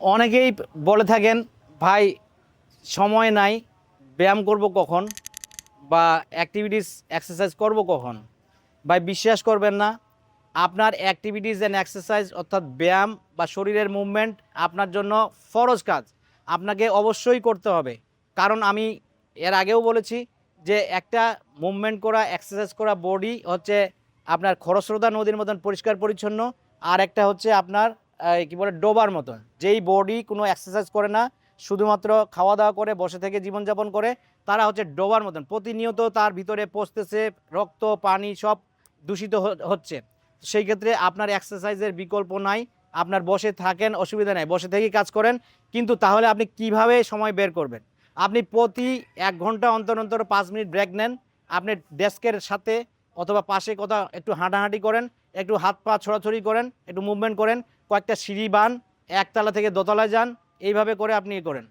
অনেকেই বলে থাকেন ভাই সময় নাই, ব্যায়াম করব কখন বা অ্যাক্টিভিটিস এক্সারসাইজ করব কখন। ভাই বিশ্বাস করবেন না, আপনার অ্যাক্টিভিটিস অ্যান্ড এক্সারসাইজ অর্থাৎ ব্যায়াম বা শরীরের মুভমেন্ট আপনার জন্য ফরজ কাজ, আপনাকে অবশ্যই করতে হবে। কারণ আমি এর আগেও বলেছি যে একটা মুভমেন্ট করা এক্সারসাইজ করা বডি হচ্ছে আপনার খরস্রোতা নদীর মতন পরিষ্কার পরিচ্ছন্ন, আর একটা হচ্ছে আপনার কি বলে ডোবার মতন, যেই বডি কোনো এক্সারসাইজ করে না, শুধুমাত্র খাওয়া দাওয়া করে বসে থেকে জীবনযাপন করে, তারা হচ্ছে ডোবার মতন প্রতিনিয়ত তার ভিতরে পচতেছে, রক্ত পানি সব দূষিত হচ্ছে। সেই ক্ষেত্রে আপনার এক্সারসাইজের বিকল্প নাই, আপনার বসে থাকেন অসুবিধা নাই, বসে থেকেই কাজ করেন। কিন্তু তাহলে আপনি কিভাবে সময় বের করবেন? আপনি প্রতি 1 ঘন্টা অন্তর অন্তর 5 মিনিট ব্রেক নেন, আপনি ডেস্কের সাথে অথবা পাশে কোথাও একটু হাঁটাহাঁটি করেন, একটু হাত পা ছড়াছড়ি করেন, একটু মুভমেন্ট করেন, কয়েকটা সিঁড়ি বান, একতলা থেকে দোতলায় যান, এইভাবে করে আপনি করেন।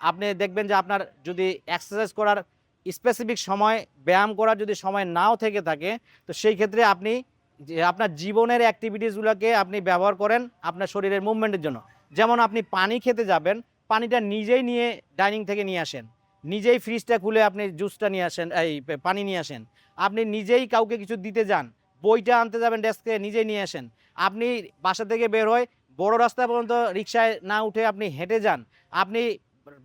আপনি দেখবেন যে আপনার যদি এক্সারসাইজ করার স্পেসিফিক সময়, ব্যায়াম করার যদি সময় নাও থেকে থাকে, তো সেই ক্ষেত্রে আপনি যে আপনার জীবনের অ্যাক্টিভিটিসগুলোকে আপনি ব্যবহার করেন আপনার শরীরের মুভমেন্টের জন্য। যেমন আপনি পানি খেতে যাবেন, পানিটা নিজেই নিয়ে ডাইনিং থেকে নিয়ে আসেন, নিজেই ফ্রিজটা খুলে আপনি জুসটা নিয়ে আসেন, এই পানি নিয়ে আসেন। আপনি নিজেই কাউকে কিছু দিতে যান, বইটা আনতে যাবেন ডেস্কে, নিজেই নিয়ে আসেন। আপনি বাসা থেকে বের হয়ে বড় রাস্তা পর্যন্ত রিকশায় না উঠে আপনি হেঁটে যান, আপনি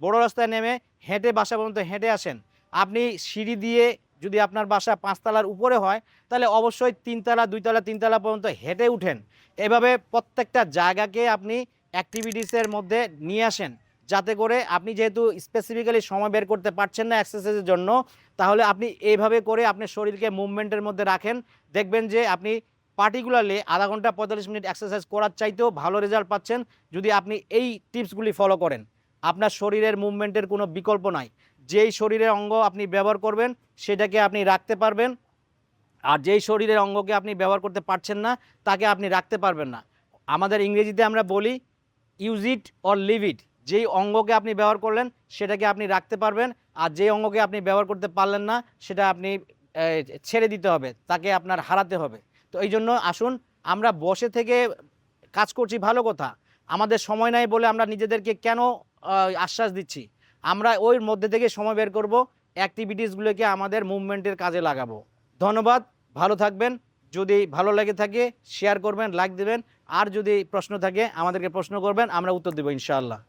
বড় রাস্তায় নেমে হেঁটে বাসা পর্যন্ত হেঁটে আসেন। আপনি সিঁড়ি দিয়ে যদি আপনার বাসা 5 তলার উপরে হয়, তাহলে অবশ্যই 3 তলা 2 তলা 3 তলা পর্যন্ত হেঁটে উঠেন। এভাবে প্রত্যেকটা জায়গাকে আপনি অ্যাক্টিভিটিসের মধ্যে নিয়ে আসেন, যাতে করে আপনি যেহেতু স্পেসিফিক্যালি সময় বের করতে পারছেন না এক্সারসাইজের জন্য, তাহলে আপনি এইভাবে করে আপনার শরীরকে মুভমেন্টের মধ্যে রাখেন। দেখবেন যে আপনি পার্টিকুলারলি আধা ঘন্টা 45 মিনিট এক্সারসাইজ করার চাইতেও ভালো রেজাল্ট পাচ্ছেন যদি আপনি এই টিপসগুলি ফলো করেন। আপনার শরীরের মুভমেন্টের কোনো বিকল্প নাই। যেই শরীরের অঙ্গ আপনি ব্যবহার করবেন সেটাকে আপনি রাখতে পারবেন, আর যেই শরীরের অঙ্গকে আপনি ব্যবহার করতে পারছেন না তাকে আপনি রাখতে পারবেন না। আমাদের ইংরেজিতে আমরা বলি use it or leave it. যেই অঙ্গকে আপনি ব্যবহার করলেন সেটাকে আপনি রাখতে পারবেন, আর যেই অঙ্গকে আপনি ব্যবহার করতে পারলেন না সেটা আপনি ছেড়ে দিতে হবে, তাকে আপনার হারাতে হবে। তো এই জন্য আসুন, আমরা বসে থেকে কাজ করছি ভালো কথা, আমাদের সময় নাই বলে আমরা নিজেদেরকে কেন আশ্বাস দিচ্ছি? আমরা ওই মধ্যে থেকে সময় বের করব, অ্যাক্টিভিটিসগুলোকে আমাদের মুভমেন্টের কাজে লাগাবো। ধন্যবাদ, ভালো থাকবেন। যদি ভালো লেগে থাকে শেয়ার করবেন, লাইক দেবেন, আর যদি প্রশ্ন থাকে আমাদেরকে প্রশ্ন করবেন, আমরা উত্তর দেবো ইনশাআল্লাহ।